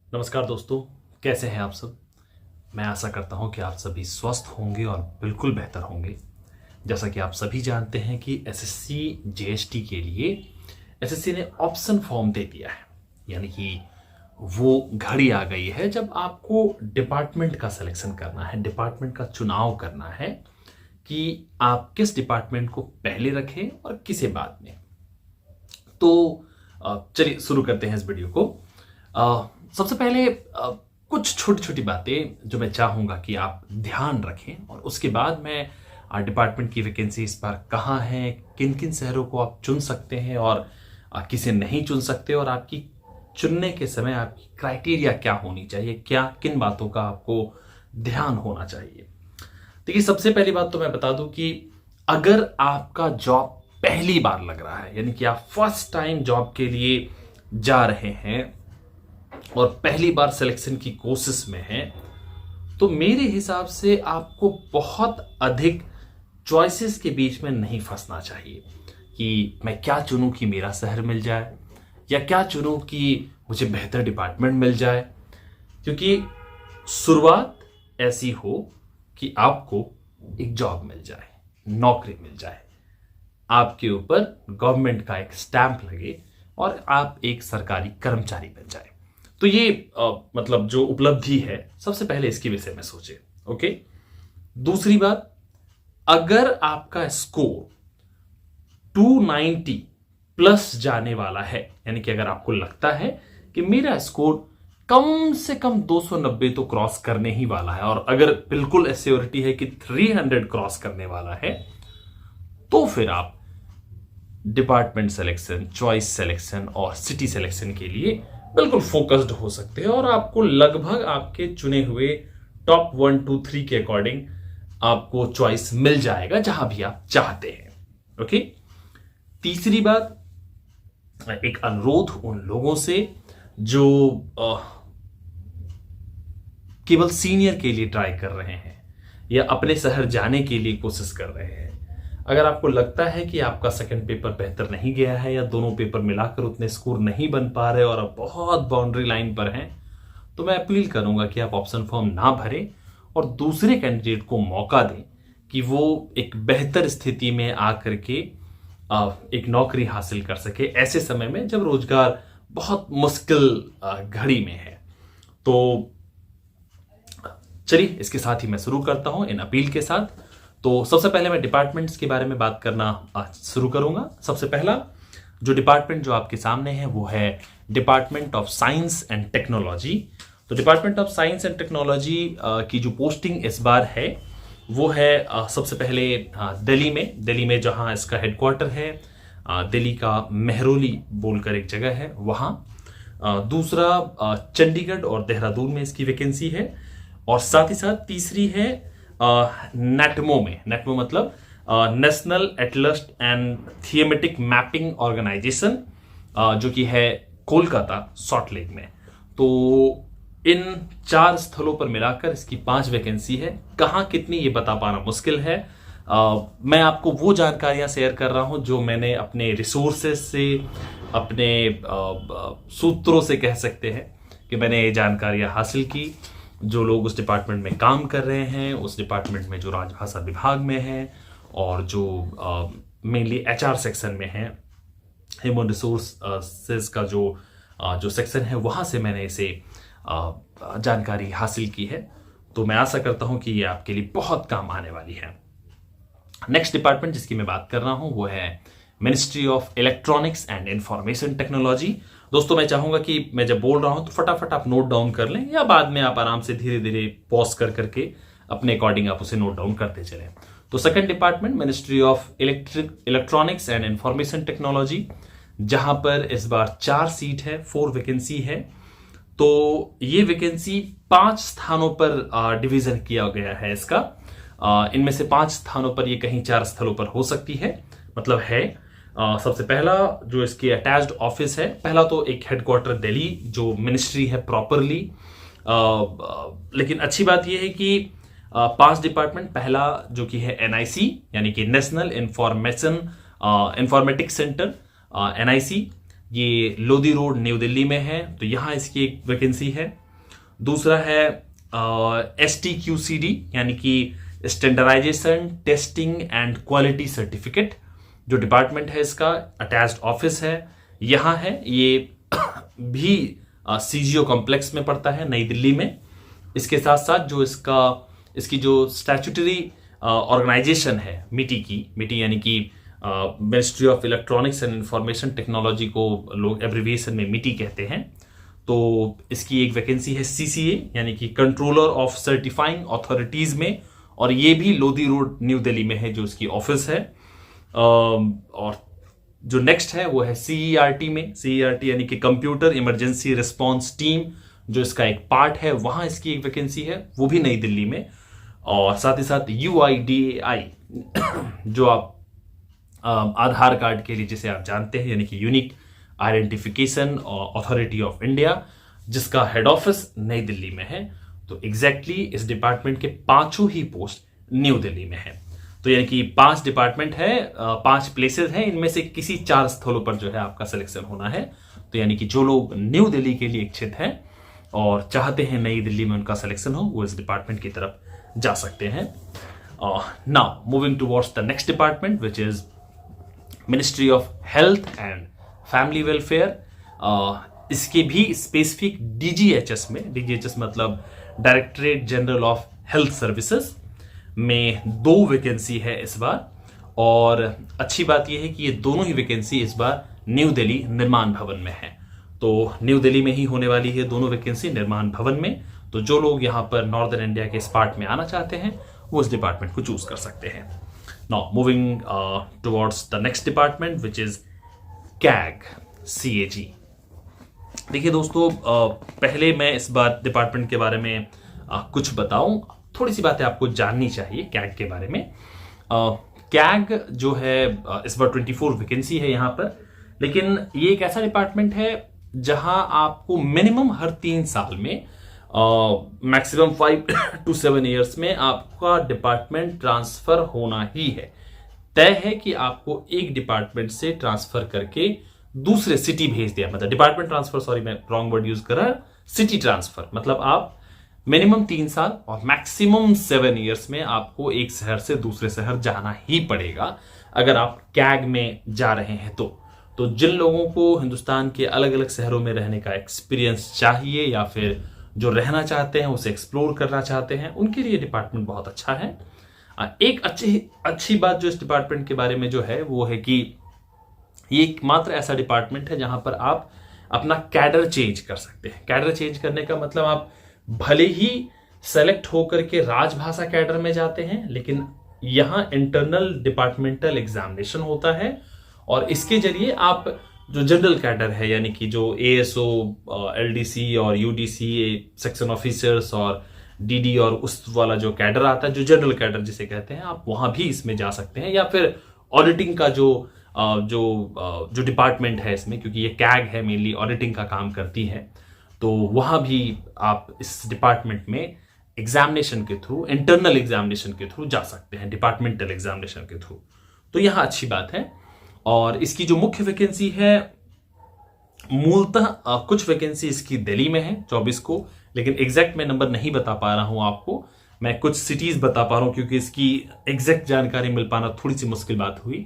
नमस्कार दोस्तों, कैसे हैं आप सब। मैं आशा करता हूं कि आप सभी स्वस्थ होंगे और बिल्कुल बेहतर होंगे। जैसा कि आप सभी जानते हैं कि एसएससी जेएसटी के लिए एसएससी ने ऑप्शन फॉर्म दे दिया है, यानी कि वो घड़ी आ गई है जब आपको डिपार्टमेंट का सिलेक्शन करना है, डिपार्टमेंट का चुनाव करना है कि आप किस डिपार्टमेंट को पहले रखें और किसे बाद में। तो चलिए शुरू करते हैं इस वीडियो को। सबसे पहले कुछ छोटी छोटी बातें जो मैं चाहूँगा कि आप ध्यान रखें, और उसके बाद मैं डिपार्टमेंट की वैकेंसी इस बार कहाँ है, किन किन शहरों को आप चुन सकते हैं और किसे नहीं चुन सकते, और आपकी चुनने के समय आपकी क्राइटेरिया क्या होनी चाहिए, क्या किन बातों का आपको ध्यान होना चाहिए। देखिए, सबसे पहली बात तो मैं बता दूं कि अगर आपका जॉब पहली बार लग रहा है, यानी कि आप फर्स्ट टाइम जॉब के लिए जा रहे हैं और पहली बार सिलेक्शन की कोशिश में हैं, तो मेरे हिसाब से आपको बहुत अधिक चॉइसेस के बीच में नहीं फंसना चाहिए कि मैं क्या चुनूं कि मेरा शहर मिल जाए, या क्या चुनूं कि मुझे बेहतर डिपार्टमेंट मिल जाए। क्योंकि शुरुआत ऐसी हो कि आपको एक जॉब मिल जाए, नौकरी मिल जाए, आपके ऊपर गवर्नमेंट का एक स्टैंप लगे और आप एक सरकारी कर्मचारी बन जाए। तो ये मतलब जो उपलब्धि है, सबसे पहले इसके विषय में सोचे। ओके, दूसरी बात, अगर आपका स्कोर 290 प्लस जाने वाला है, यानी कि अगर आपको लगता है कि मेरा स्कोर कम से कम 290 तो क्रॉस करने ही वाला है, और अगर बिल्कुल एश्योरिटी है कि 300 क्रॉस करने वाला है, तो फिर आप डिपार्टमेंट सिलेक्शन, चॉइस सिलेक्शन और सिटी सिलेक्शन के लिए बिल्कुल फोकस्ड हो सकते हैं, और आपको लगभग आपके चुने हुए टॉप 1 2 3 के अकॉर्डिंग आपको चॉइस मिल जाएगा जहां भी आप चाहते हैं। ओके, तीसरी बात, एक अनुरोध उन लोगों से जो केवल सीनियर के लिए ट्राई कर रहे हैं या अपने शहर जाने के लिए कोशिश कर रहे हैं। अगर आपको लगता है कि आपका सेकंड पेपर बेहतर नहीं गया है, या दोनों पेपर मिलाकर उतने स्कोर नहीं बन पा रहे और आप बहुत बाउंड्री लाइन पर हैं, तो मैं अपील करूंगा कि आप ऑप्शन फॉर्म ना भरें और दूसरे कैंडिडेट को मौका दें कि वो एक बेहतर स्थिति में आकर के एक नौकरी हासिल कर सके, ऐसे समय में जब रोजगार बहुत मुश्किल घड़ी में है। तो चलिए, इसके साथ ही मैं शुरू करता हूं इन अपील के साथ। तो सबसे पहले मैं डिपार्टमेंट्स के बारे में बात करना शुरू करूंगा। सबसे पहला जो डिपार्टमेंट जो आपके सामने है वो है department of science and technology. तो department of science and technology की जो पोस्टिंग इस बार है वो है सबसे पहले दिल्ली में जहां इसका हेडक्वार्टर है, दिल्ली का मेहरौली बोलकर एक जगह है वहां। दूसरा चंडीगढ़ और देहरादून में इसकी वैकेंसी है, और साथ ही साथ तीसरी है नेटमो मतलब national atlas and thematic mapping organisation, जो कि है कोलकाता सॉल्ट लेक में। तो इन 4 स्थलों पर मिलाकर इसकी 5 वैकेंसी है। कहाँ कितनी ये बता पाना मुश्किल है। मैं आपको वो जानकारियां शेयर कर रहा हूं जो मैंने अपने रिसोर्सेस से, अपने सूत्रों से कह सकते हैं कि मैंने ये जानकारियां हासिल की। जो लोग उस डिपार्टमेंट में काम कर रहे हैं, उस डिपार्टमेंट में जो राजभाषा विभाग में है, और जो मेनली एचआर सेक्शन में है, ह्यूमन रिसोर्सेज का जो सेक्शन है, वहां से मैंने इसे जानकारी हासिल की है। तो मैं आशा करता हूं कि ये आपके लिए बहुत काम आने वाली है। नेक्स्ट डिपार्टमेंट जिसकी मैं बात कर रहा हूं वो है ministry of electronics and information technology. दोस्तों, मैं चाहूंगा कि मैं जब बोल रहा हूं तो फटाफट आप नोट डाउन कर लें, या बाद में आप आराम से धीरे धीरे पॉज कर करके अपने अकॉर्डिंग आप उसे नोट डाउन करते चलें। तो second department ministry of electronics and information technology, जहां पर इस बार 4 सीट है, 4 वैकेंसी है। तो ये वैकेंसी 5 स्थानों पर डिवीजन किया गया है इसका। इनमें से 5 स्थानों पर, ये कहीं 4 स्थलों पर हो सकती है, मतलब है। सबसे पहला जो इसके अटैच्ड ऑफिस है, पहला तो एक हेडक्वार्टर दिल्ली जो मिनिस्ट्री है प्रॉपरली, लेकिन अच्छी बात यह है कि 5 डिपार्टमेंट, पहला जो कि है एनआईसी यानी कि नेशनल इंफॉर्मेटिक्स सेंटर एनआईसी, ये लोधी रोड न्यू दिल्ली में है, तो यहाँ इसकी एक वैकेंसी है। दूसरा है STQCD यानी कि standardisation testing and quality certificate, जो डिपार्टमेंट है इसका अटैच्ड ऑफिस है यहाँ है। ये भी CGO कॉम्प्लेक्स में पड़ता है नई दिल्ली में। इसके साथ साथ जो इसकी जो स्टैट्यूटरी ऑर्गेनाइजेशन है मिटी यानी कि ministry of electronics and information technology को लोग एब्रिविएशन में मिटी कहते हैं। तो इसकी एक वैकेंसी है CCA यानी कि कंट्रोलर ऑफ सर्टिफाइंग अथॉरिटीज में, और ये भी लोधी रोड न्यू दिल्ली में है जो इसकी ऑफिस है। और जो नेक्स्ट है वो है CERT में, CERT यानी कि कंप्यूटर इमरजेंसी रिस्पॉन्स टीम, जो इसका एक पार्ट है, वहां इसकी एक वैकेंसी है, वो भी नई दिल्ली में। और साथ ही साथ UIDAI जो आप आधार कार्ड के लिए जिसे आप जानते हैं, यानी कि unique identification authority of India, जिसका हेड ऑफिस नई दिल्ली में है। तो एग्जैक्टली इस डिपार्टमेंट के 5 ही पोस्ट न्यू दिल्ली में है। तो यानी कि 5 डिपार्टमेंट है, 5 प्लेसेस हैं, इनमें से किसी 4 स्थलों पर जो है आपका सिलेक्शन होना है। तो यानी कि जो लोग न्यू दिल्ली के लिए इच्छित हैं और चाहते हैं नई दिल्ली में उनका सिलेक्शन हो, वो इस डिपार्टमेंट की तरफ जा सकते हैं। Now moving towards the next department which is ministry of health and family welfare. इसके भी स्पेसिफिक DGHS में, DGHS मतलब directorate general of health services में 2 वैकेंसी है इस बार। और अच्छी बात यह है कि ये दोनों ही वैकेंसी इस बार न्यू दिल्ली निर्माण भवन में है। तो न्यू दिल्ली में ही होने वाली है दोनों वैकेंसी निर्माण भवन में। तो जो लोग यहाँ पर नॉर्दर्न इंडिया के इस पार्ट में आना चाहते हैं वो इस डिपार्टमेंट को चूज कर सकते हैं। Now moving towards the next department which is CAG। देखिए दोस्तों, पहले मैं इस बार डिपार्टमेंट के बारे में कुछ बताऊं, थोड़ी सी बातें आपको जाननी चाहिए CAG के बारे में। CAG जो है इस बार 24 वैकेंसी है यहाँ पर, लेकिन ये एक ऐसा डिपार्टमेंट है जहां आपको मिनिमम हर 3 साल में मैक्सिमम 5 to 7 ईयर्स में आपका डिपार्टमेंट ट्रांसफर होना ही है। तय है कि आपको एक डिपार्टमेंट से ट्रांसफर करके दूसरे सिटी भेज दिया, मतलब डिपार्टमेंट ट्रांसफर, सॉरी मैं रॉन्ग वर्ड यूज कर रहा, सिटी ट्रांसफर, मतलब आप मिनिमम 3 साल और मैक्सिमम 7 ईयर्स में आपको एक शहर से दूसरे शहर जाना ही पड़ेगा अगर आप CAG में जा रहे हैं। तो जिन लोगों को हिंदुस्तान के अलग अलग शहरों में रहने का एक्सपीरियंस चाहिए या फिर जो रहना चाहते हैं उसे एक्सप्लोर करना चाहते हैं, उनके लिए डिपार्टमेंट बहुत अच्छा है। एक अच्छी बात जो इस डिपार्टमेंट के बारे में जो है वो है कि ये एकमात्र ऐसा डिपार्टमेंट है जहां पर आप अपना कैडर चेंज कर सकते हैं। कैडर चेंज करने का मतलब आप भले ही सेलेक्ट होकर के राजभाषा कैडर में जाते हैं, लेकिन यहां इंटरनल डिपार्टमेंटल एग्जामिनेशन होता है और इसके जरिए आप जो जनरल कैडर है, यानी कि जो ASO, LDC और UDC सेक्शन ऑफिसर्स और DD और उस वाला जो कैडर आता है, जो जनरल कैडर जिसे कहते हैं, आप वहां भी इसमें जा सकते हैं। या फिर ऑडिटिंग का जो डिपार्टमेंट है इसमें, क्योंकि ये CAG है मेनली ऑडिटिंग का काम करती है, तो वहां भी आप इस डिपार्टमेंट में एग्जामिनेशन के थ्रू, इंटरनल एग्जामिनेशन के थ्रू जा सकते हैं, डिपार्टमेंटल एग्जामिनेशन के थ्रू। तो यहां अच्छी बात है। और इसकी जो मुख्य वैकेंसी है, मूलतः कुछ वैकेंसी इसकी दिल्ली में है 24 को, लेकिन एग्जैक्ट मैं नंबर नहीं बता पा रहा हूं आपको, मैं कुछ सिटीज बता पा रहा हूं क्योंकि इसकी एग्जैक्ट जानकारी मिल पाना थोड़ी सी मुश्किल बात हुई।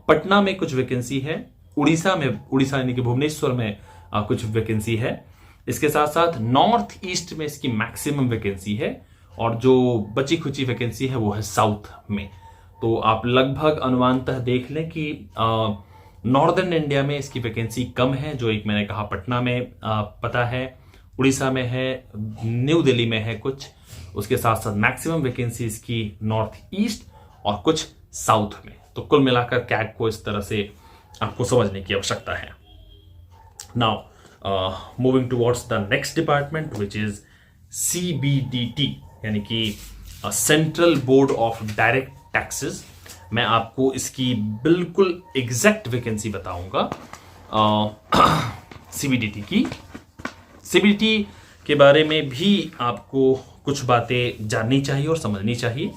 पटना में कुछ वैकेंसी है, उड़ीसा यानी कि भुवनेश्वर में कुछ वैकेंसी है। इसके साथ साथ नॉर्थ ईस्ट में इसकी मैक्सिमम वैकेंसी है और जो बची खुची वैकेंसी है वो है साउथ में। तो आप लगभग अनुमानतः देख लें कि नॉर्दर्न इंडिया में इसकी वैकेंसी कम है, जो एक मैंने कहा पटना में पता है, उड़ीसा में है, न्यू दिल्ली में है कुछ, उसके साथ साथ मैक्सिमम वैकेंसी इसकी नॉर्थ ईस्ट और कुछ साउथ में। तो कुल मिलाकर CAG को इस तरह से आपको समझने की आवश्यकता है। Now moving towards the next department which is CBDT यानी कि central board of direct taxes. मैं आपको इसकी बिल्कुल एग्जैक्ट वैकेंसी बताऊंगा CBDT की। CBDT के बारे में भी आपको कुछ बातें जाननी चाहिए और समझनी चाहिए।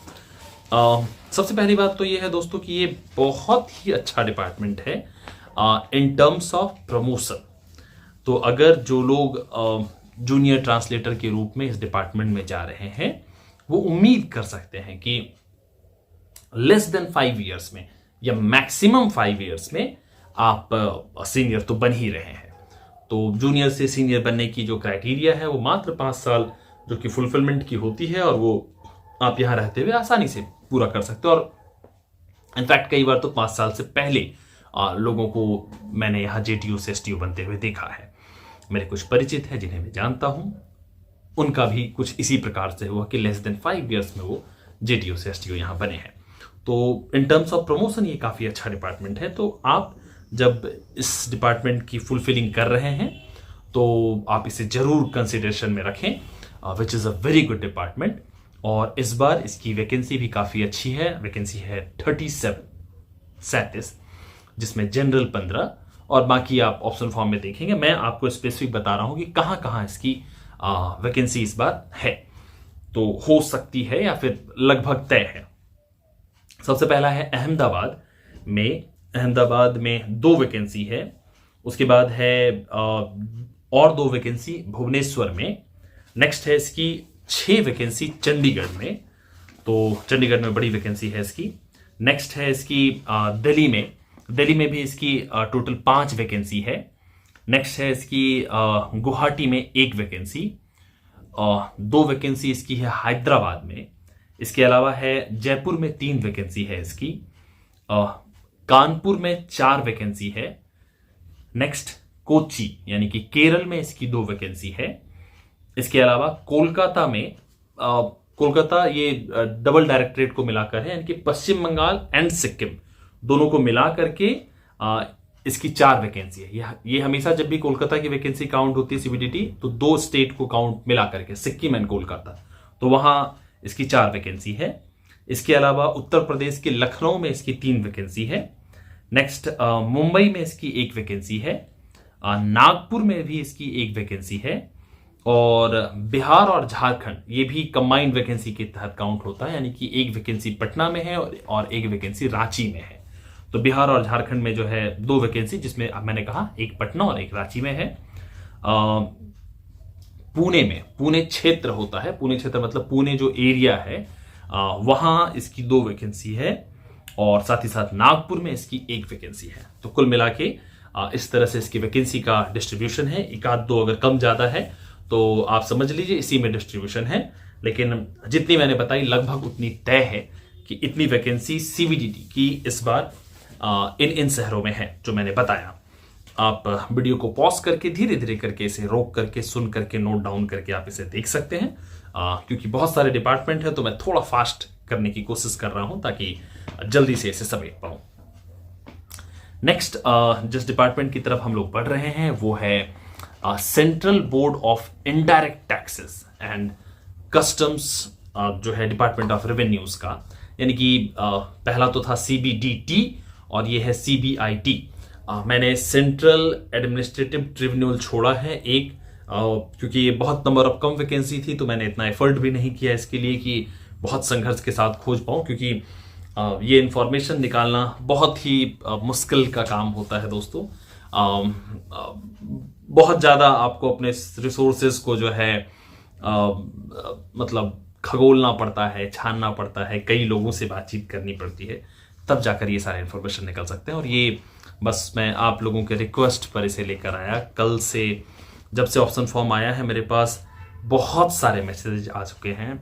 सबसे पहली बात तो ये है दोस्तों कि ये बहुत ही अच्छा डिपार्टमेंट है। In terms of promotion. तो अगर जो लोग जूनियर ट्रांसलेटर के रूप में इस डिपार्टमेंट में जा रहे हैं वो उम्मीद कर सकते हैं कि लेस देन 5 ईयर्स में या मैक्सिमम 5 ईयर्स में आप सीनियर तो बन ही रहे हैं। तो जूनियर से सीनियर बनने की जो क्राइटेरिया है वो मात्र 5 साल जो कि फुलफिलमेंट की होती है, और वो आप यहां रहते हुए आसानी से पूरा कर सकते हो। और इनफैक्ट कई बार तो 5 साल से पहले लोगों को मैंने यहाँ जेटीयू से एसटीयू बनते हुए देखा है। मेरे कुछ परिचित हैं जिन्हें मैं जानता हूं, उनका भी कुछ इसी प्रकार से हुआ कि लेस देन 5 ईयर्स में वो जेटीयू से एसटीयू यहाँ बने हैं। तो इन टर्म्स ऑफ प्रमोशन ये काफ़ी अच्छा डिपार्टमेंट है। तो आप जब इस डिपार्टमेंट की फुलफिलिंग कर रहे हैं तो आप इसे जरूर कंसिडरेशन में रखें, which is a very good department. और इस बार इसकी वैकेंसी भी काफ़ी अच्छी है। वैकेंसी है 37, जिसमें जनरल 15 और बाकी आप ऑप्शन फॉर्म में देखेंगे। मैं आपको स्पेसिफिक बता रहा हूं कि कहां कहां इसकी वैकेंसी इस बार है, तो हो सकती है या फिर लगभग तय है। सबसे पहला है अहमदाबाद में 2 वैकेंसी है। उसके बाद है और 2 वैकेंसी भुवनेश्वर में। नेक्स्ट है इसकी 6 वैकेंसी चंडीगढ़ में, तो चंडीगढ़ में बड़ी वैकेंसी है इसकी। नेक्स्ट है इसकी दिल्ली में भी इसकी टोटल 5 वैकेंसी है। नेक्स्ट है इसकी गुवाहाटी में 1 वैकेंसी, 2 वैकेंसी इसकी है हैदराबाद में। इसके अलावा है जयपुर में 3 वैकेंसी है इसकी, कानपुर में 4 वैकेंसी है। नेक्स्ट कोच्चि यानी कि केरल में इसकी 2 वैकेंसी है। इसके अलावा कोलकाता ये डबल डायरेक्टरेट को मिलाकर है, यानी कि पश्चिम बंगाल एंड सिक्किम दोनों को मिला करके इसकी 4 वैकेंसी है। ये हमेशा जब भी कोलकाता की वैकेंसी काउंट होती है सीबीडीटी, तो 2 स्टेट को काउंट मिला करके, सिक्किम एंड कोलकाता, तो वहां इसकी 4 वैकेंसी है। इसके अलावा उत्तर प्रदेश के लखनऊ में इसकी 3 वैकेंसी है। नेक्स्ट मुंबई में इसकी 1 वैकेंसी है। नागपुर में भी इसकी 1 वैकेंसी है। और बिहार और झारखंड ये भी कंबाइंड वैकेंसी के तहत काउंट होता है, यानी कि 1 वैकेंसी पटना में है और 1 वैकेंसी रांची में है। तो बिहार और झारखंड में जो है 2 वैकेंसी, जिसमें अब मैंने कहा 1 पटना और 1 रांची में है। पुणे क्षेत्र होता है, पुणे क्षेत्र मतलब पुणे जो एरिया है वहां इसकी 2 वैकेंसी है। और साथ ही साथ नागपुर में इसकी 1 वैकेंसी है। तो कुल मिला के इस तरह से इसकी वैकेंसी का डिस्ट्रीब्यूशन है। 1-2 अगर कम ज्यादा है तो आप समझ लीजिए इसी में डिस्ट्रीब्यूशन है, लेकिन जितनी मैंने बताई लगभग उतनी तय है कि इतनी वैकेंसी सीबीडीटी की इस बार इन शहरों में है जो मैंने बताया। आप वीडियो को पॉज करके धीरे धीरे करके इसे रोक करके सुन करके नोट डाउन करके आप इसे देख सकते हैं, क्योंकि बहुत सारे डिपार्टमेंट है तो मैं थोड़ा फास्ट करने की कोशिश कर रहा हूं ताकि जल्दी से इसे समेट पाऊं। नेक्स्ट जिस डिपार्टमेंट की तरफ हम लोग बढ़ रहे हैं वो है central board of indirect taxes and customs, जो है डिपार्टमेंट ऑफ रेवेन्यूज का। यानी कि पहला तो था सीबीडीटी और ये है सीबीआईटी। मैंने सेंट्रल एडमिनिस्ट्रेटिव ट्रिब्यूनल छोड़ा है एक, क्योंकि ये बहुत नंबर ऑफ कम वैकेंसी थी, तो मैंने इतना एफर्ट भी नहीं किया इसके लिए कि बहुत संघर्ष के साथ खोज पाऊँ, क्योंकि ये इंफॉर्मेशन निकालना बहुत ही मुश्किल का काम होता है दोस्तों। बहुत ज़्यादा आपको अपने रिसोर्सेज को जो है मतलब खगोलना पड़ता है, छानना पड़ता है, कई लोगों से बातचीत करनी पड़ती है, तब जाकर ये सारे इन्फॉर्मेशन निकल सकते हैं। और ये बस मैं आप लोगों के रिक्वेस्ट पर इसे लेकर आया। कल से जब से ऑप्शन फॉर्म आया है मेरे पास बहुत सारे मैसेज आ चुके हैं,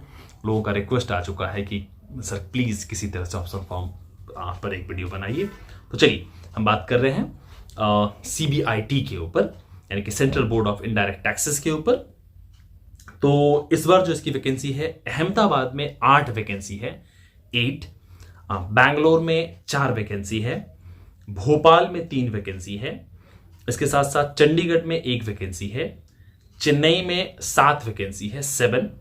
लोगों का रिक्वेस्ट आ चुका है कि सर प्लीज़ किसी तरह से ऑप्शन फॉर्म पर एक वीडियो बनाइए। तो चलिए हम बात कर रहे हैं सीबीआईटी के ऊपर, यानी कि central board of indirect taxes के ऊपर। तो इस बार जो इसकी वैकेंसी है, अहमदाबाद में 8 वैकेंसी है, 8। बैंगलोर में 4 वैकेंसी है, भोपाल में 3 वैकेंसी है, इसके साथ साथ चंडीगढ़ में 1 वैकेंसी है, चेन्नई में 7 वैकेंसी है, 7,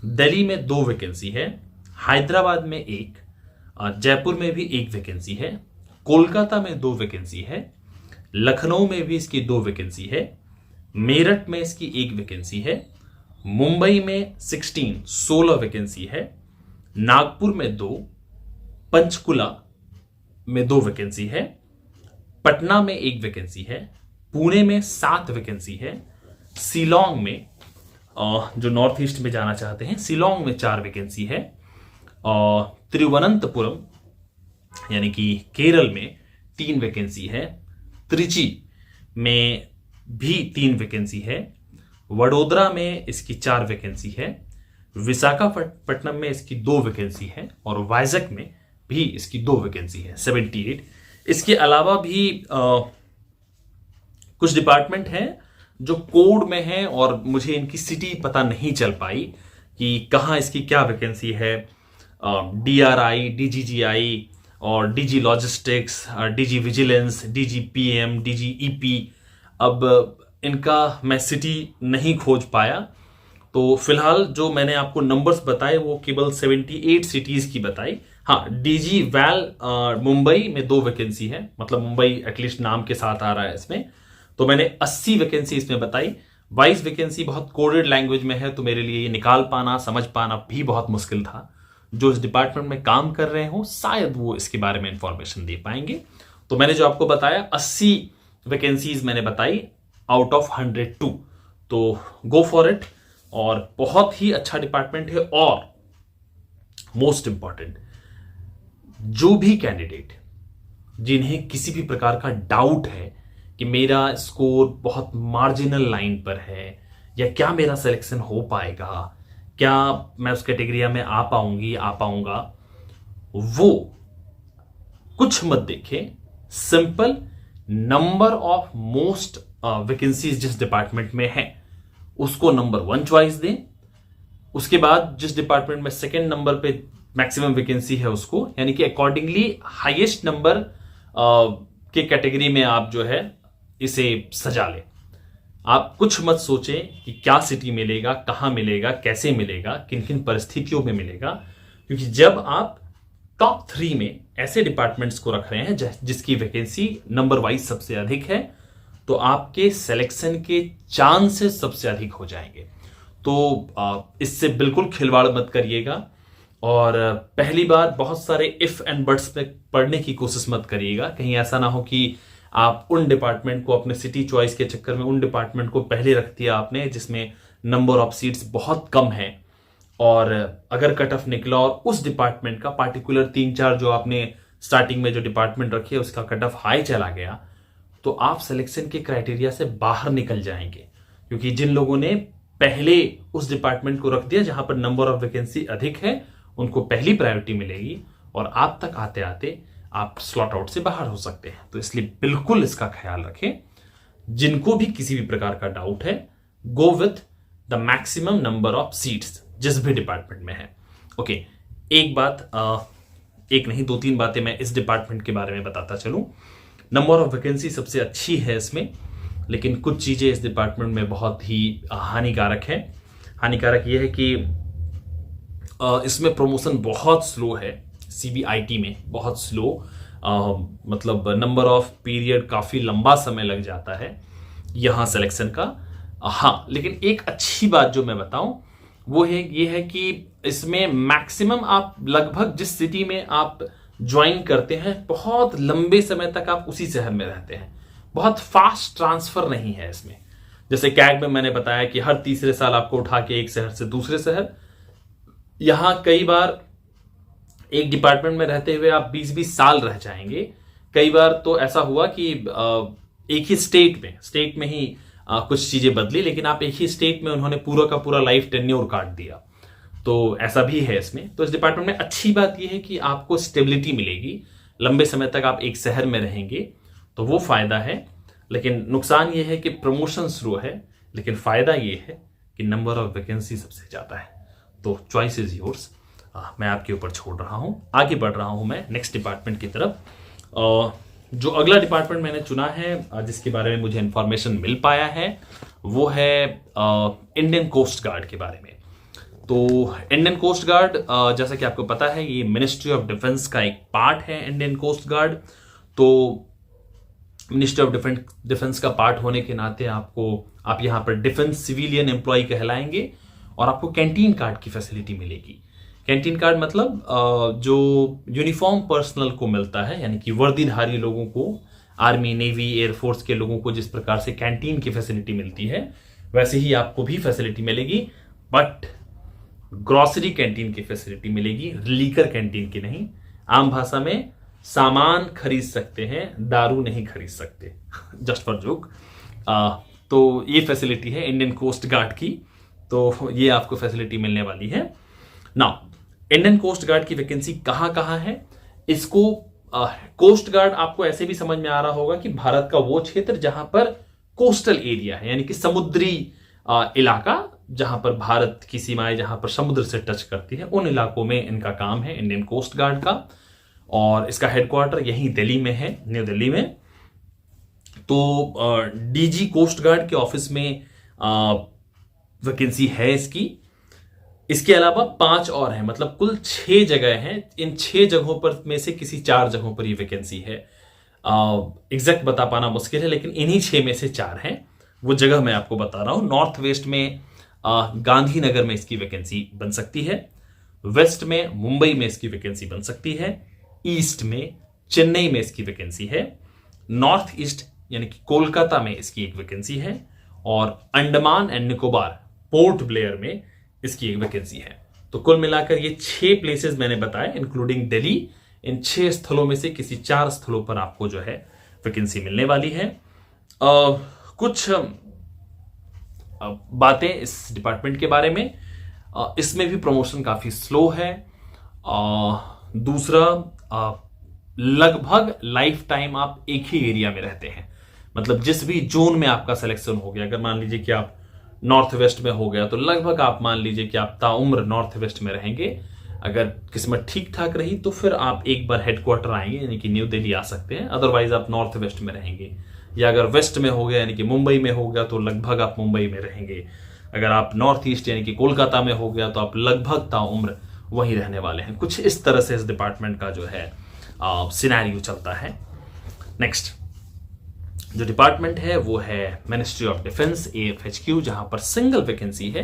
दिल्ली में 2 वैकेंसी है, हैदराबाद में 1, जयपुर में भी 1 वैकेंसी है, कोलकाता में 2 वैकेंसी है, लखनऊ में भी इसकी 2 वैकेंसी है, मेरठ में इसकी 1 वैकेंसी है, मुंबई में 16 वैकेंसी है, नागपुर में 2, पंचकुला में 2 वैकेंसी है, पटना में 1 वैकेंसी है, पुणे में 7 वैकेंसी है, शिलोंग में जो नॉर्थ ईस्ट में जाना चाहते हैं शिलोंग में 4 वैकेंसी है, और तिरुवनंतपुरम यानी कि केरल में 3 वैकेंसी है, त्रिची में भी 3 वैकेंसी है, वडोदरा में इसकी 4 वैकेंसी है, विशाखापट्टनम में इसकी 2 वैकेंसी है, और वाइजैक में भी इसकी 2 वैकेंसी है, 78। इसके अलावा भी कुछ डिपार्टमेंट हैं जो कोड में हैं और मुझे इनकी सिटी पता नहीं चल पाई कि कहाँ इसकी क्या वैकेंसी है। DRI, DGGI और DG logistics, DG vigilance, DG PM, DG EP, अब इनका मैं सिटी नहीं खोज पाया। तो फिलहाल जो मैंने आपको नंबर्स बताए वो केवल 78 सिटीज की बताई। हाँ, DG वैल मुंबई में 2 वैकेंसी है, मतलब मुंबई एटलीस्ट नाम के साथ आ रहा है इसमें, तो मैंने 80 वैकेंसी इसमें बताई। 22 वैकेंसी बहुत कोडेड लैंग्वेज में है, तो मेरे लिए ये निकाल पाना, समझ पाना भी बहुत मुश्किल था। जो इस डिपार्टमेंट में काम कर रहे हो शायद वो इसके बारे में इंफॉर्मेशन दे पाएंगे। तो मैंने जो आपको बताया 80 वैकेंसीज मैंने बताई आउट ऑफ 102, तो गो फॉर इट। और बहुत ही अच्छा डिपार्टमेंट है। और मोस्ट इंपॉर्टेंट, जो भी कैंडिडेट जिन्हें किसी भी प्रकार का डाउट है कि मेरा स्कोर बहुत मार्जिनल लाइन पर है या क्या मेरा सिलेक्शन हो पाएगा, क्या मैं उस कैटेगरी में आ पाऊंगा, वो कुछ मत देखें, simple number of most vacancies जिस डिपार्टमेंट में है उसको नंबर 1 चॉइस दें। उसके बाद जिस डिपार्टमेंट में सेकेंड नंबर पे मैक्सिमम वैकेंसी है उसको, यानी कि अकॉर्डिंगली हाईएस्ट नंबर के कैटेगरी में आप जो है इसे सजा लें। आप कुछ मत सोचें कि क्या सिटी मिलेगा, कहां मिलेगा, कैसे मिलेगा, किन किन परिस्थितियों में मिलेगा, क्योंकि जब आप टॉप 3 में ऐसे डिपार्टमेंट्स को रख रहे हैं जिसकी वैकेंसी नंबर वाइज सबसे अधिक है, तो आपके सिलेक्शन के चांसेस सबसे अधिक हो जाएंगे। तो इससे बिल्कुल खिलवाड़ मत करिएगा, और पहली बार बहुत सारे इफ एंड बट्स पे पढ़ने की कोशिश मत करिएगा। कहीं ऐसा ना हो कि आप उन डिपार्टमेंट को अपने सिटी चॉइस के चक्कर में उन डिपार्टमेंट को पहले रख दिया आपने जिसमें नंबर ऑफ सीट्स बहुत कम है, और अगर कट ऑफ निकला और उस डिपार्टमेंट का पार्टिकुलर 3-4 जो आपने स्टार्टिंग में जो डिपार्टमेंट रखे उसका कट ऑफ हाई चला गया, तो आप सिलेक्शन के क्राइटेरिया से बाहर निकल जाएंगे। क्योंकि जिन लोगों ने पहले उस डिपार्टमेंट को रख दिया जहां पर नंबर ऑफ वैकेंसी अधिक है, उनको पहली प्रायोरिटी मिलेगी, और आप तक आते आते आप स्लॉट आउट से बाहर हो सकते हैं। तो इसलिए बिल्कुल इसका ख्याल रखें। जिनको भी किसी भी प्रकार का डाउट है, go with the maximum number of seats जिस भी डिपार्टमेंट में है। ओके, एक बात, एक नहीं 2-3 बातें मैं इस डिपार्टमेंट के बारे में बताता चलूं। नंबर ऑफ वैकेंसी सबसे अच्छी है इसमें, लेकिन कुछ चीजें इस डिपार्टमेंट में बहुत ही हानिकारक है। हानिकारक यह है कि इसमें प्रमोशन बहुत स्लो है, CBIT में बहुत स्लो, मतलब नंबर ऑफ पीरियड काफी लंबा समय लग जाता है यहां सिलेक्शन का। हाँ, लेकिन एक अच्छी बात जो मैं बताऊं वो है ये है कि इसमें मैक्सिमम आप लगभग जिस सिटी में आप ज्वाइन करते हैं बहुत लंबे समय तक आप उसी शहर में रहते हैं। बहुत फास्ट ट्रांसफर नहीं है इसमें। जैसे कैग में मैंने बताया कि हर तीसरे साल आपको उठा के एक शहर से दूसरे शहर, यहां कई बार एक डिपार्टमेंट में रहते हुए आप 20-20 साल रह जाएंगे। कई बार तो ऐसा हुआ कि एक ही स्टेट में ही कुछ चीजें बदली, लेकिन आप एक ही स्टेट में उन्होंने पूरा का पूरा लाइफ टेन्योर काट दिया। तो ऐसा भी है इसमें। तो इस डिपार्टमेंट में अच्छी बात यह है कि आपको स्टेबिलिटी मिलेगी, लंबे समय तक आप एक शहर में रहेंगे, तो वो फायदा है। लेकिन नुकसान यह है कि प्रमोशन स्लो है, लेकिन फायदा यह है कि नंबर ऑफ वैकेंसी सबसे ज्यादा है। तो चॉइस इज योर्स। मैं आपके ऊपर छोड़ रहा हूं, आगे बढ़ रहा हूं मैं नेक्स्ट डिपार्टमेंट की तरफ। जो अगला डिपार्टमेंट मैंने चुना है जिसके बारे में मुझे इंफॉर्मेशन मिल पाया है वो है इंडियन कोस्ट गार्ड के बारे में। तो इंडियन कोस्ट गार्ड जैसा कि आपको पता है ये मिनिस्ट्री ऑफ डिफेंस का एक पार्ट है। इंडियन कोस्ट गार्ड तो मिनिस्ट्री ऑफ डिफेंस का पार्ट होने के नाते आप यहाँ पर डिफेंस सिविलियन एम्प्लॉय कहलाएंगे, और आपको कैंटीन कार्ड की फैसिलिटी मिलेगी। कैंटीन कार्ड मतलब जो यूनिफॉर्म पर्सनल को मिलता है, यानी कि वर्दीधारी लोगों को आर्मी, नेवी, एयरफोर्स के लोगों को जिस प्रकार से कैंटीन की फैसिलिटी मिलती है वैसे ही आपको भी फैसिलिटी मिलेगी, बट ग्रोसरी कैंटीन की फैसिलिटी मिलेगी, लीकर कैंटीन की नहीं। आम भाषा में सामान खरीद सकते हैं, दारू नहीं खरीद सकते। Just for joke. तो ये फैसिलिटी है इंडियन कोस्ट गार्ड की, तो ये आपको फैसिलिटी मिलने वाली है। नाउ इंडियन कोस्ट गार्ड की वैकेंसी कहां कहां है, इसको कोस्ट गार्ड आपको ऐसे भी समझ में आ रहा होगा कि भारत का वो क्षेत्र जहां पर कोस्टल एरिया है, यानी कि समुद्री इलाका, जहां पर भारत की सीमाएं जहां पर समुद्र से टच करती है, उन इलाकों में इनका काम है इंडियन कोस्ट गार्ड का। और इसका हेडक्वार्टर यहीं दिल्ली में है, न्यू दिल्ली में। तो डीजी कोस्ट गार्ड के ऑफिस में वैकेंसी है इसकी। इसके अलावा 5 और हैं, मतलब कुल 6 जगह हैं। इन 6 जगहों पर में से किसी 4 जगहों पर ये वैकेंसी है। एग्जैक्ट बता पाना मुश्किल है, लेकिन इन्हीं 6 में से 4 हैं। वो जगह मैं आपको बता रहा हूं। नॉर्थ वेस्ट में गांधीनगर में इसकी वैकेंसी बन सकती है, वेस्ट में मुंबई में इसकी वैकेंसी बन सकती है, ईस्ट में चेन्नई में इसकी वैकेंसी है, नॉर्थ ईस्ट यानी कि कोलकाता में इसकी एक वैकेंसी है, और Andaman and Nicobar port Blair में इसकी एक वैकेंसी है। तो कुल मिलाकर ये 6 प्लेसेस मैंने बताए इंक्लूडिंग दिल्ली। इन 6 स्थलों में से किसी 4 स्थलों पर आपको जो है वैकेंसी मिलने वाली है। कुछ बातें इस डिपार्टमेंट के बारे में, इसमें भी प्रमोशन काफी स्लो है। दूसरा, लगभग लाइफ टाइम आप एक ही एरिया में रहते हैं, मतलब जिस भी जोन में आपका सिलेक्शन हो गया, अगर मान लीजिए कि आप नॉर्थ वेस्ट में हो गया तो लगभग आप मान लीजिए कि आप ताउम्र नॉर्थ वेस्ट में रहेंगे। अगर किस्मत ठीक ठाक रही तो फिर आप एक बार हेडक्वार्टर आएंगे, यानी कि न्यू दिल्ली आ सकते हैं, अदरवाइज आप नॉर्थ वेस्ट में रहेंगे। या अगर वेस्ट में हो गया यानी कि मुंबई में हो गया तो लगभग आप मुंबई में रहेंगे। अगर आप नॉर्थ ईस्ट यानी कि कोलकाता में हो गया तो आप लगभग ताउम्र वहीं रहने वाले हैं। कुछ इस तरह से इस डिपार्टमेंट का जो है सिनेरियो चलता है। नेक्स्ट जो डिपार्टमेंट है वो है मिनिस्ट्री ऑफ डिफेंस, AFHQ, जहां पर सिंगल वैकेंसी है।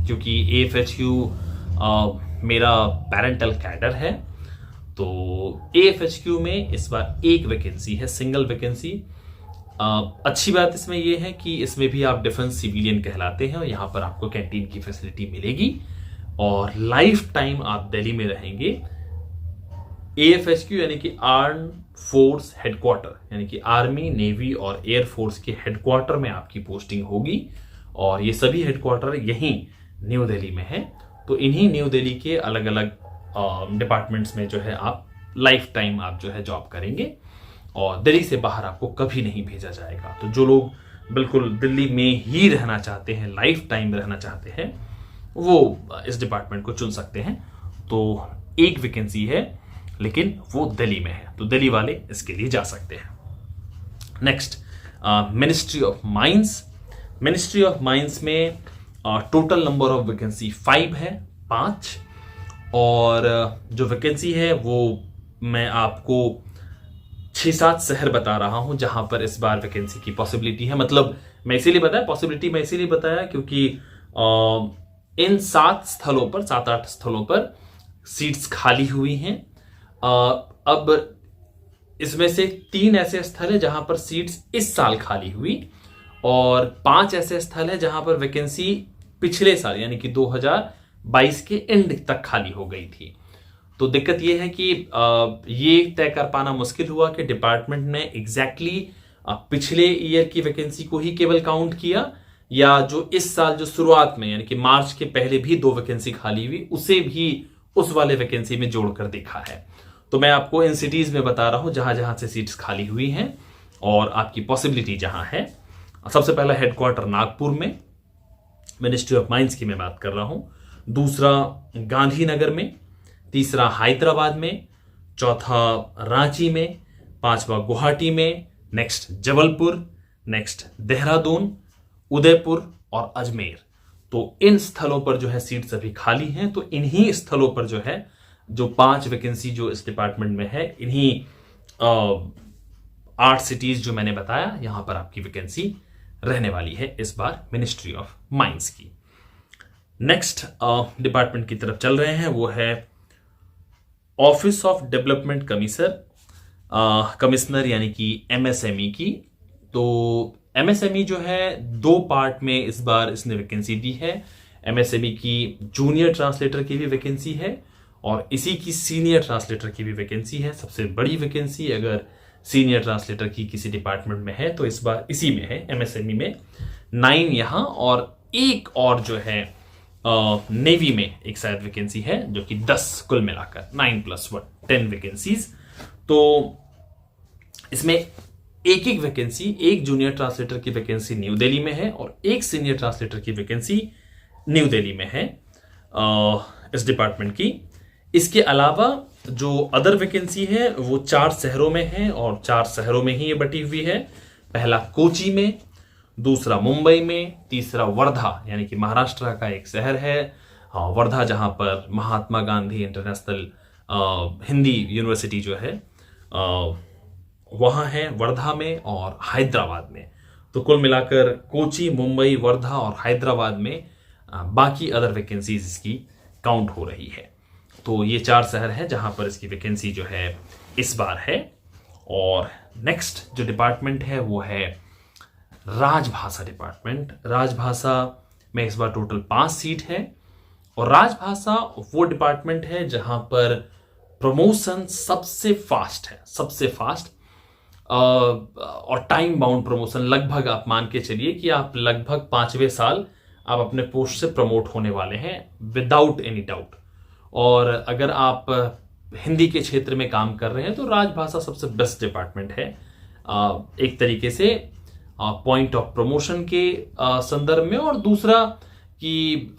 क्योंकि AFHQ मेरा पैरेंटल कैडर है, तो AFHQ में इस बार एक वैकेंसी है, सिंगल वैकेंसी। अच्छी बात इसमें यह है कि इसमें भी आप डिफेंस सिविलियन कहलाते हैं और यहाँ पर आपको कैंटीन की फैसिलिटी मिलेगी और लाइफ टाइम आप दिल्ली में रहेंगे। AFHQ यानी कि आर्म फोर्स हेडक्वार्टर, यानी कि आर्मी, नेवी और एयरफोर्स के हेडक्वार्टर में आपकी पोस्टिंग होगी, और ये सभी हेडक्वार्टर यहीं न्यू दिल्ली में है। तो इन्हीं न्यू दिल्ली के अलग अलग डिपार्टमेंट्स में जो है आप लाइफ टाइम आप जो है जॉब करेंगे और दिल्ली से बाहर आपको कभी नहीं भेजा जाएगा। तो जो लोग बिल्कुल दिल्ली में ही रहना चाहते हैं, लाइफ टाइम रहना चाहते हैं, वो इस डिपार्टमेंट को चुन सकते हैं। तो एक वैकेंसी है लेकिन वो दिल्ली में है, तो दिल्ली वाले इसके लिए जा सकते हैं। Next, ministry of mines. Ministry of mines में टोटल नंबर ऑफ वैकेंसी 5 है, 5। और जो वैकेंसी है वो मैं आपको 6-7 शहर बता रहा हूं जहां पर इस बार वैकेंसी की पॉसिबिलिटी है। मतलब मैं इसीलिए बताया पॉसिबिलिटी, मैं इसीलिए बताया क्योंकि इन 7 स्थलों पर, 7-8 स्थलों पर सीट्स खाली हुई हैं। अब इसमें से 3 ऐसे स्थल है जहां पर सीट्स इस साल खाली हुई और 5 ऐसे स्थल है जहां पर वैकेंसी पिछले साल यानी कि 2022 के एंड तक खाली हो गई थी। तो दिक्कत यह है कि ये तय कर पाना मुश्किल हुआ कि डिपार्टमेंट ने एग्जैक्टली पिछले ईयर की वैकेंसी को ही केवल काउंट किया या जो इस साल जो शुरुआत में यानी कि मार्च के पहले भी 2 वैकेंसी खाली हुई उसे भी उस वाले वैकेंसी में जोड़कर देखा है। तो मैं आपको इन सिटीज में बता रहा हूं जहां जहां से सीट्स खाली हुई हैं और आपकी पॉसिबिलिटी जहां है। सबसे पहला हेडक्वार्टर नागपुर में, मिनिस्ट्री ऑफ माइंस की मैं बात कर रहा हूं। दूसरा गांधीनगर में, तीसरा हैदराबाद में, चौथा रांची में, 5वां गुवाहाटी में, नेक्स्ट जबलपुर, नेक्स्ट देहरादून, उदयपुर और अजमेर। तो इन स्थलों पर जो है सीट्स अभी खाली हैं। तो इन्हीं स्थलों पर जो है जो 5 वैकेंसी जो इस डिपार्टमेंट में है, इन्हीं 8 सिटीज जो मैंने बताया यहां पर आपकी वैकेंसी रहने वाली है इस बार मिनिस्ट्री ऑफ माइंस की। नेक्स्ट डिपार्टमेंट की तरफ चल रहे हैं, वो है office of development commissioner. Commissioner यानी कि एमएसएमई की। तो एमएसएमई जो है 2 पार्ट में इस बार इसने वैकेंसी दी है। एमएसएमई की जूनियर ट्रांसलेटर की भी वैकेंसी है और इसी की सीनियर ट्रांसलेटर की भी वैकेंसी है। सबसे बड़ी वैकेंसी अगर सीनियर ट्रांसलेटर की किसी डिपार्टमेंट में है तो इस बार इसी में है, एमएसएमई में 9 यहाँ, और एक और जो है नेवी में एक शायद वैकेंसी है जो कि 10 कुल मिलाकर 9 + 1 10 वैकेंसीज। तो इसमें एक एक वैकेंसी, एक जूनियर ट्रांसलेटर की वैकेंसी न्यू दिल्ली में है और एक सीनियर ट्रांसलेटर की वैकेंसी न्यू दिल्ली में है इस डिपार्टमेंट की। इसके अलावा जो अदर वैकेंसी है वो 4 शहरों में है और 4 शहरों में ही ये बटी हुई है। पहला कोची में, दूसरा मुंबई में, तीसरा वर्धा यानी कि महाराष्ट्र का एक शहर है वर्धा, जहां पर महात्मा गांधी इंटरनेशनल हिंदी यूनिवर्सिटी जो है वहां है वर्धा में और हैदराबाद में। तो कुल मिलाकर कोची, मुंबई, वर्धा और हैदराबाद में बाकी अदर वैकेंसीज इसकी काउंट हो रही है। तो ये 4 शहर हैं जहां पर इसकी वैकेंसी जो है इस बार है। और नेक्स्ट जो डिपार्टमेंट है वो है राजभाषा डिपार्टमेंट। राजभाषा में इस बार टोटल 5 सीट है और राजभाषा वो डिपार्टमेंट है जहां पर प्रमोशन सबसे फास्ट है, सबसे फास्ट और टाइम बाउंड प्रमोशन। लगभग आप मान के चलिए कि आप लगभग 5वें साल आप अपने पोस्ट से प्रमोट होने वाले हैं विदाउट एनी डाउट। और अगर आप हिंदी के क्षेत्र में काम कर रहे हैं तो राजभाषा सबसे बेस्ट डिपार्टमेंट है एक तरीके से पॉइंट ऑफ प्रमोशन के संदर्भ में, और दूसरा कि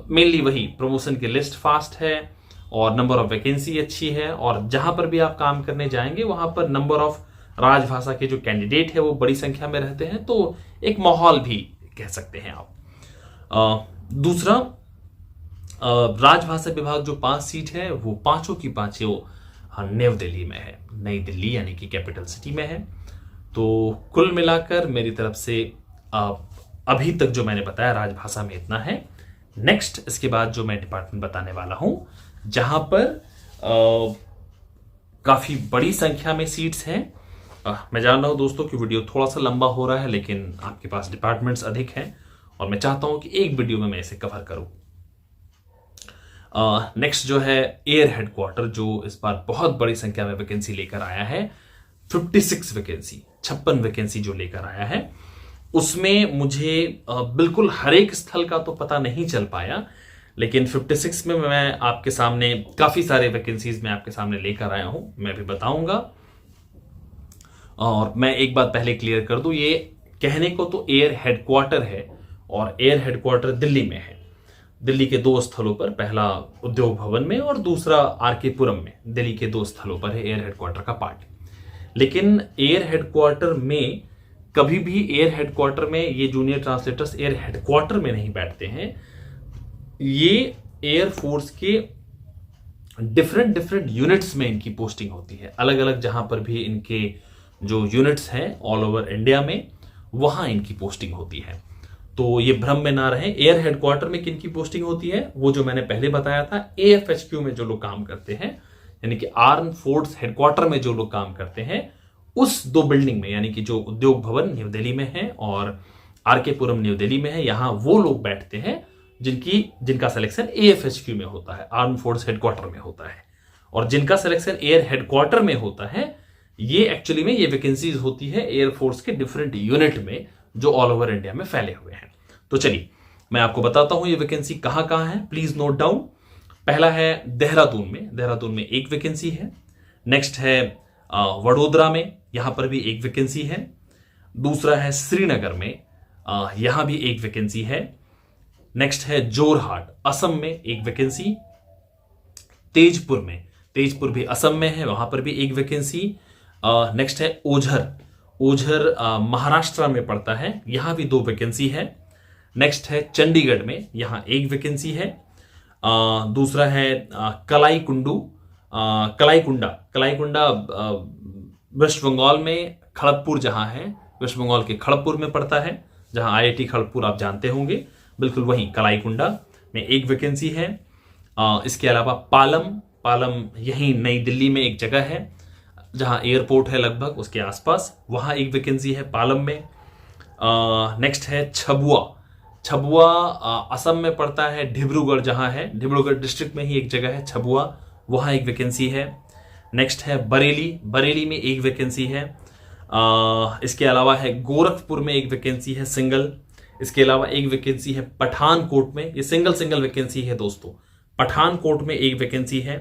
मेनली वही प्रमोशन की लिस्ट फास्ट है और नंबर ऑफ वैकेंसी अच्छी है, और जहां पर भी आप काम करने जाएंगे वहां पर नंबर ऑफ राजभाषा के जो कैंडिडेट है वो बड़ी संख्या में रहते हैं। तो एक माहौल भी कह सकते हैं आप। दूसरा राजभाषा विभाग जो 5 सीट है वो पांचों की पांचों नई दिल्ली में है, नई दिल्ली यानी कि कैपिटल सिटी में है। तो कुल मिलाकर मेरी तरफ से अभी तक जो मैंने बताया राजभाषा में इतना है। नेक्स्ट इसके बाद जो मैं डिपार्टमेंट बताने वाला हूं जहां पर काफी बड़ी संख्या में सीट्स हैं। मैं जान रहा हूं दोस्तों कि वीडियो थोड़ा सा लंबा हो रहा है, लेकिन आपके पास डिपार्टमेंट्स अधिक हैं और मैं चाहता हूं कि एक वीडियो में मैं इसे कवर करूं। नेक्स्ट जो है एयर हेडक्वार्टर, जो इस बार बहुत बड़ी संख्या में वैकेंसी लेकर आया है। 56 वैकेंसी, 56 वैकेंसी जो लेकर आया है उसमें मुझे बिल्कुल हर एक स्थल का तो पता नहीं चल पाया, लेकिन 56 में मैं आपके सामने काफी सारे वैकेंसीज में आपके सामने लेकर आया हूं, मैं भी बताऊंगा। और मैं एक बात पहले क्लियर कर दूं, ये कहने को तो एयर हेडक्वार्टर है और एयर हेडक्वार्टर दिल्ली में है। दिल्ली के 2 स्थलों पर, पहला उद्योग भवन में और दूसरा आरके पुरम में, दिल्ली के 2 स्थलों पर है एयर हेडक्वार्टर का पार्ट। लेकिन एयर हेडक्वार्टर में कभी भी एयर हेडक्वार्टर में ये जूनियर ट्रांसलेटर्स एयर हेडक्वार्टर में नहीं बैठते हैं। ये एयर फोर्स के डिफरेंट यूनिट्स में इनकी पोस्टिंग होती है, अलग अलग जहां पर भी इनके जो यूनिट्स हैं ऑल ओवर इंडिया में वहां इनकी पोस्टिंग होती है। तो ये भ्रम में ना रहे, एयर हेडक्वार्टर में किनकी पोस्टिंग होती है वो जो मैंने पहले बताया था, एएफएचक्यू में जो लोग काम करते हैं यानी कि आर्म फोर्स हेडक्वार्टर में जो लोग काम करते हैं उस 2 बिल्डिंग में, यानी कि जो उद्योग भवन न्यू दिल्ली में है और आरके पुरम न्यू दिल्ली में है, यहां वो लोग बैठते हैं जिनका सिलेक्शन एएफएचक्यू में होता है, आर्म फोर्स हेडक्वार्टर में होता है। और जिनका सिलेक्शन एयर हेडक्वार्टर में होता है ये एक्चुअली में ये वैकेंसीज होती है एयरफोर्स के डिफरेंट यूनिट में जो ऑल ओवर इंडिया में फैले हुए हैं। तो चलिए मैं आपको बताता हूं ये वैकेंसी कहां कहां है, प्लीज नोट डाउन। पहला है देहरादून में 1 वैकेंसी है। नेक्स्ट है वडोदरा में, यहां पर भी 1 वैकेंसी है। दूसरा है श्रीनगर में, यहां भी 1 वैकेंसी है। नेक्स्ट है जोरहाट, असम में 1 वैकेंसी। तेजपुर भी असम में है, वहां पर भी 1 वैकेंसी। नेक्स्ट है ओझर महाराष्ट्र में पड़ता है, यहां भी 2 वैकेंसी है। नेक्स्ट है चंडीगढ़ में, यहां 1 वैकेंसी है। दूसरा है कलाईकुंडा वेस्ट बंगाल में, खड़गपुर जहां है वेस्ट बंगाल के खड़गपुर में पड़ता है, जहां आईआईटी खड़गपुर आप जानते होंगे, बिल्कुल वहीं कलाईकुंडा में 1 वैकेंसी है। इसके अलावा पालम यहीं नई दिल्ली में एक जगह है, जहां एयरपोर्ट है लगभग उसके आसपास, वहां एक वैकेंसी है पालम में। नेक्स्ट है छबुआ। छबुआ असम में पड़ता है, डिब्रूगढ़ जहां है, डिब्रूगढ़ डिस्ट्रिक्ट में ही एक जगह है छबुआ, वहां एक वैकेंसी है। नेक्स्ट है बरेली, बरेली में एक वैकेंसी है। इसके अलावा है गोरखपुर में एक वैकेंसी है सिंगल। इसके अलावा एक वैकेंसी है पठानकोट में, ये सिंगल वैकेंसी है दोस्तों, पठानकोट में एक वैकेंसी है।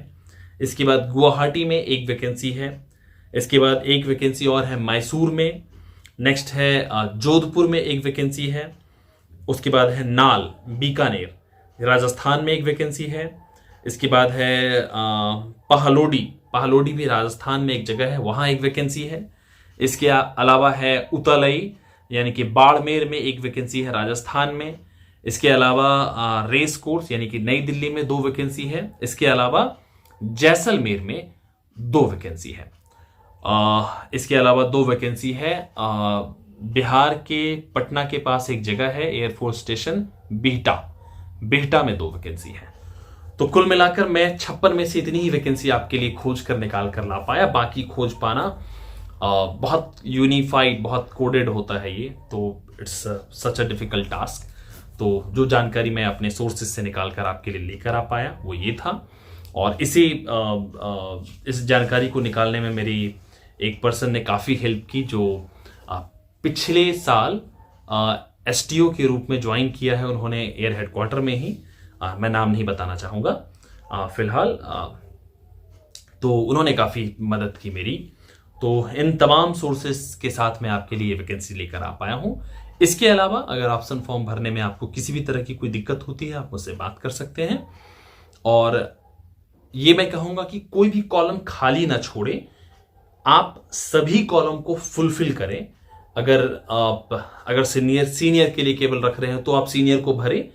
इसके बाद गुवाहाटी में एक वैकेंसी है। इसके बाद एक वैकेंसी और है मैसूर में। नेक्स्ट है जोधपुर में एक वैकेंसी है। उसके बाद है नाल, बीकानेर, राजस्थान में एक वैकेंसी है। इसके बाद है पहालोडी, पहालोडी भी राजस्थान में एक जगह है, वहां एक वैकेंसी है। इसके अलावा है उतलई यानी कि बाड़मेर में एक वैकेंसी है राजस्थान में। इसके अलावा रेस कोर्स यानी कि नई दिल्ली में 2 वैकेंसी है। इसके अलावा जैसलमेर में 2 वैकेंसी है। इसके अलावा 2 वैकेंसी है बिहार के पटना के पास एक जगह है एयरफोर्स स्टेशन बिहटा, बिहटा में 2 वैकेंसी है। तो कुल मिलाकर मैं 56 में से इतनी ही वैकेंसी आपके लिए खोज कर निकाल कर ला पाया। बाकी खोज पाना बहुत यूनिफाइड, बहुत कोडेड होता है ये, तो it's such a difficult task. तो जो जानकारी मैं अपने सोर्सेज से निकाल कर आपके लिए लेकर आ पाया वो ये था। और इस जानकारी को निकालने में मेरी एक पर्सन ने काफ़ी हेल्प की, जो पिछले साल एसटीओ के रूप में ज्वाइन किया है उन्होंने एयर हेडक्वार्टर में ही। मैं नाम नहीं बताना चाहूँगा फिलहाल। तो उन्होंने काफ़ी मदद की मेरी। तो इन तमाम सोर्सेस के साथ मैं आपके लिए वैकेंसी लेकर आ पाया हूँ। इसके अलावा अगर ऑप्शन फॉर्म भरने में आपको किसी भी तरह की कोई दिक्कत होती है आप मुझसे बात कर सकते हैं। और ये मैं कहूँगा कि कोई भी कॉलम खाली ना छोड़े, आप सभी कॉलम को फुलफिल करें। अगर सीनियर के लिए केवल रख रहे हैं तो आप सीनियर को भरें,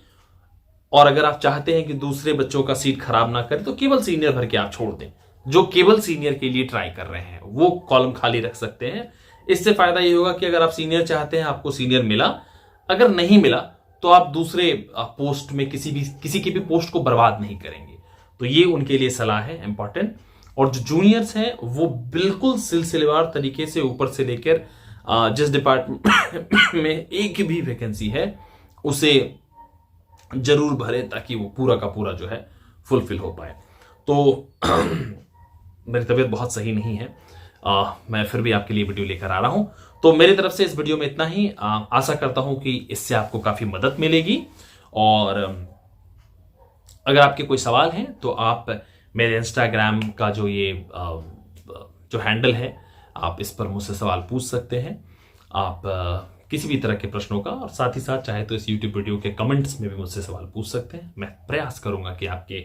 और अगर आप चाहते हैं कि दूसरे बच्चों का सीट खराब ना करें तो केवल सीनियर भर के आप छोड़ दें। जो केवल सीनियर के लिए ट्राई कर रहे हैं वो कॉलम खाली रख सकते हैं। इससे फायदा ये होगा कि अगर आप सीनियर चाहते हैं आपको सीनियर मिला, अगर नहीं मिला तो आप दूसरे पोस्ट में किसी की भी पोस्ट को बर्बाद नहीं करेंगे। तो ये उनके लिए सलाह है इंपॉर्टेंट। और जो जूनियर्स हैं वो बिल्कुल सिलसिलेवार तरीके से ऊपर से लेकर जिस डिपार्टमेंट में एक भी वैकेंसी है उसे जरूर भरे, ताकि वो पूरा का पूरा जो है फुलफिल हो पाए। तो मेरी तबीयत बहुत सही नहीं है, मैं फिर भी आपके लिए वीडियो लेकर आ रहा हूं। तो मेरी तरफ से इस वीडियो में इतना ही। आशा करता हूं कि इससे आपको काफी मदद मिलेगी। और अगर आपके कोई सवाल हैं तो आप मेरे इंस्टाग्राम का जो हैंडल है आप इस पर मुझसे सवाल पूछ सकते हैं। आप किसी भी तरह के प्रश्नों का, और साथ ही साथ चाहे तो इस यूट्यूब वीडियो के कमेंट्स में भी मुझसे सवाल पूछ सकते हैं। मैं प्रयास करूंगा कि आपके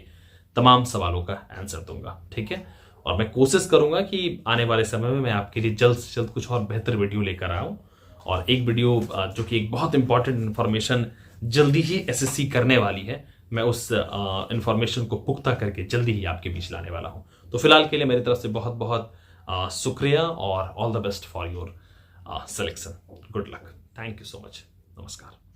तमाम सवालों का आंसर दूंगा, ठीक है। और मैं कोशिश करूंगा कि आने वाले समय में मैं आपके लिए जल्द से जल्द कुछ और बेहतर वीडियो लेकर आऊं। और एक वीडियो जो कि एक बहुत इंपॉर्टेंट इंफॉर्मेशन जल्दी ही एसएससी करने वाली है, मैं उस इंफॉर्मेशन को पुख्ता करके जल्दी ही आपके बीच लाने वाला हूं। तो फिलहाल के लिए मेरी तरफ से बहुत बहुत शुक्रिया और all the best for your selection. Good luck. Thank you so much. नमस्कार।